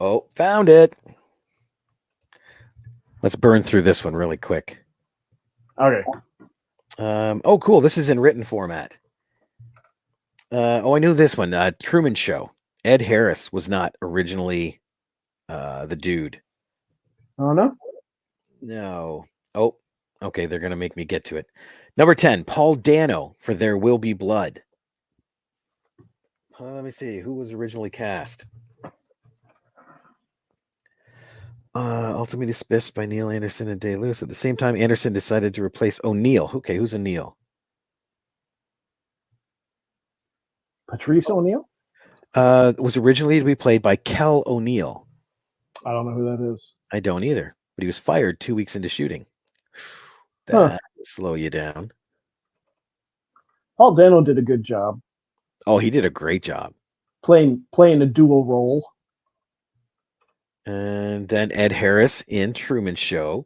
Oh, found it. Let's burn through this one really quick. Okay. Oh, cool. This is in written format. I knew this one. Truman Show. Ed Harris was not originally the dude. Oh no. No. Oh, okay. They're going to make me get to it. Number 10, Paul Dano for There Will Be Blood. Let me see. Who was originally cast? Ultimately dismissed by Neil Anderson and Day-Lewis. At the same time, Anderson decided to replace O'Neill. Okay, who's O'Neill? Patrice O'Neill? Was originally to be played by Kel O'Neill. I don't know who that is. I don't either, but he was fired 2 weeks into shooting. That will slow you down. Paul Dano did a good job. Oh, he did a great job. Playing a dual role. And then Ed Harris in Truman Show.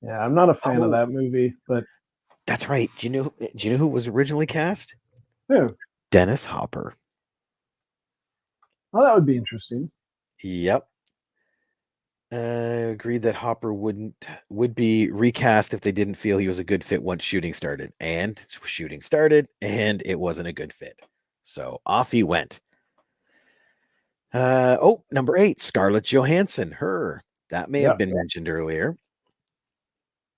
Yeah, I'm not a fan of that movie, but that's right. Do you know who was originally cast? Who? Dennis Hopper. Oh, that would be interesting. Yep. Agreed that Hopper would be recast if they didn't feel he was a good fit once shooting started. And shooting started, and it wasn't a good fit. So off he went. Number 8, Scarlett Johansson. Her. That may have been mentioned earlier.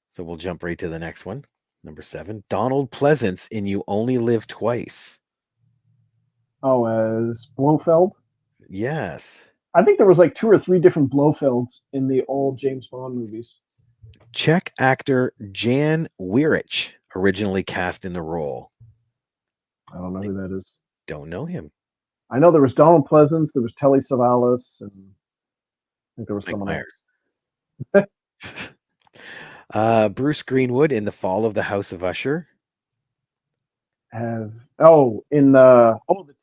So we'll jump right to the next one. Number 7, Donald Pleasance in You Only Live Twice. Oh, as Blofeld? Yes. I think there was like 2 or 3 different Blofelds in the old James Bond movies. Czech actor Jan Weirich originally cast in the role. I don't know who that is. Don't know him. I know there was Donald Pleasance, there was Telly Savalas, and I think there was someone else. Bruce Greenwood in The Fall of the House of Usher. In the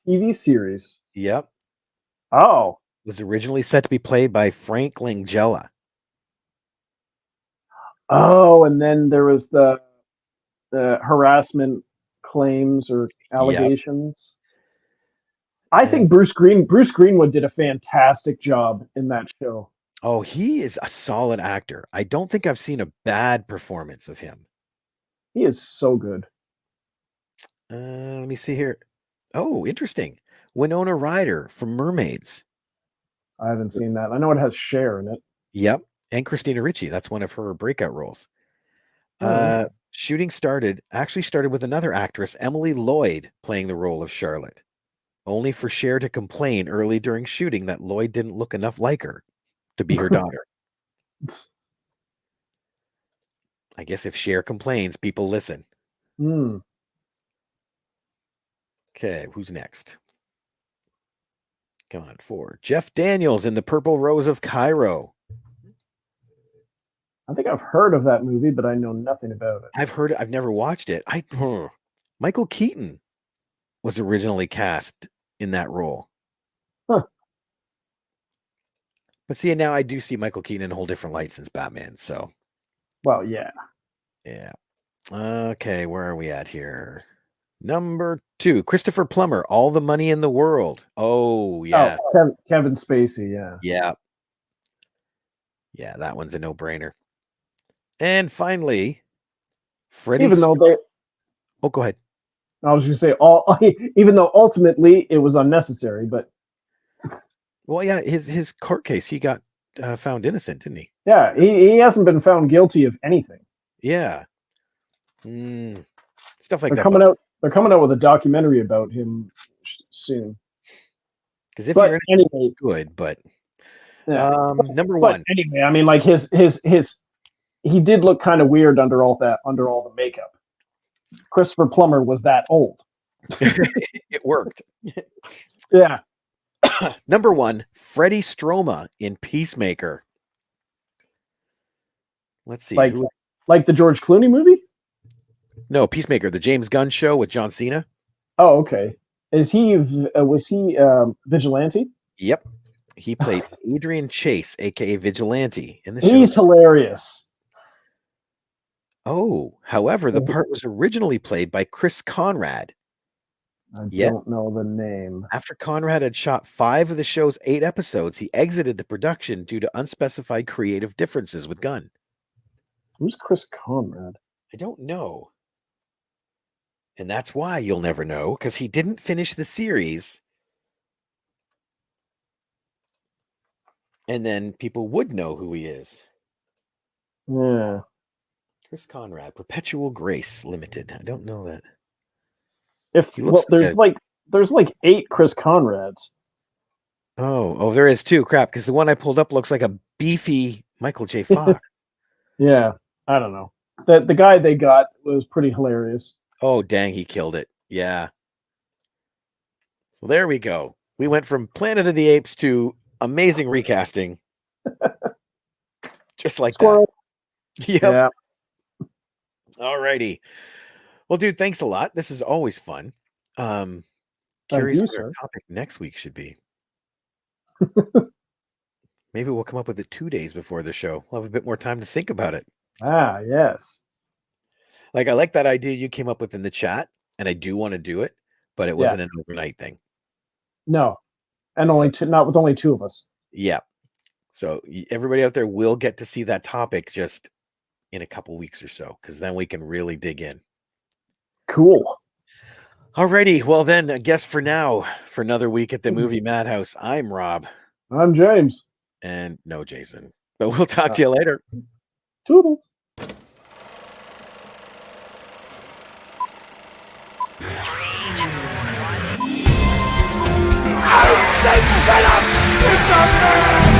TV series. Yep. Oh. Was originally set to be played by Frank Langella. Oh, and then there was the harassment claims or allegations. Yep. I think Bruce Greenwood did a fantastic job in that show. Oh, he is a solid actor. I don't think I've seen a bad performance of him. He is so good. Let me see here. Oh, interesting. Winona Ryder from Mermaids. I haven't seen that. I know it has Cher in it. Yep. And Christina Ricci. That's one of her breakout roles. Shooting actually started with another actress, Emily Lloyd, playing the role of Charlotte, only for Cher to complain early during shooting that Lloyd didn't look enough like her to be her daughter. I guess if Cher complains, people listen. Hmm. Okay, who's next? Come on, 4. Jeff Daniels in The Purple Rose of Cairo. I think I've heard of that movie, but I know nothing about it. I've heard it. I've never watched it. Michael Keaton was originally cast in that role. Huh. But see, now I do see Michael Keaton in a whole different light since Batman. So, well, yeah. Yeah. Okay, where are we at here? Number 2, Christopher Plummer, All the Money in the World. Oh, yeah. Oh, Kevin Spacey, yeah. Yeah. Yeah, that one's a no-brainer. And finally, Freddie. Even though they. Oh, go ahead. I was going to say, even though ultimately it was unnecessary, but. Well, yeah, his court case, he got found innocent, didn't he? Yeah, he hasn't been found guilty of anything. Yeah. Stuff like they're that. They're coming out with a documentary about him soon. Because if you're innocent, anyway, good, but yeah. Number 1. Anyway, I mean, like his he did look kind of weird under all the makeup. Christopher Plummer was that old. It worked. Yeah. Number 1, Freddie Stroma in Peacemaker. Let's see. Like the George Clooney movie? No, Peacemaker, the James Gunn show with John Cena. Oh, okay. Was he Vigilante? Yep. He played Adrian Chase, aka Vigilante, in the show. He's hilarious. Oh, however, the part was originally played by Chris Conrad. I don't know the name. After Conrad had shot 5 of the show's 8 episodes, he exited the production due to unspecified creative differences with Gunn. Who's Chris Conrad? I don't know. And that's why you'll never know, because he didn't finish the series. And then people would know who he is. Yeah. Chris Conrad, Perpetual Grace Limited. I don't know that. There's like 8 Chris Conrads. Oh, there is 2. Crap, because the one I pulled up looks like a beefy Michael J. Fox. Yeah, I don't know. The guy they got was pretty hilarious. Oh, dang, he killed it. Yeah. So there we go. We went from Planet of the Apes to amazing recasting. Just like Squirrel. That. Yep. Yeah. All righty. Well, dude, thanks a lot. This is always fun. Curious what our topic next week should be. Maybe we'll come up with it 2 days before the show. We'll have a bit more time to think about it. Ah, yes. Like, I like that idea you came up with in the chat, and I do want to do it, but it wasn't an overnight thing. No, and not with only 2 of us. Yeah. So everybody out there will get to see that topic just in a couple weeks or so, because then we can really dig in. Cool. Alrighty. Well, then, I guess for now, for another week at the movie Madhouse, I'm Rob. I'm James. And no, Jason. But we'll talk to you later. Toodles. Out,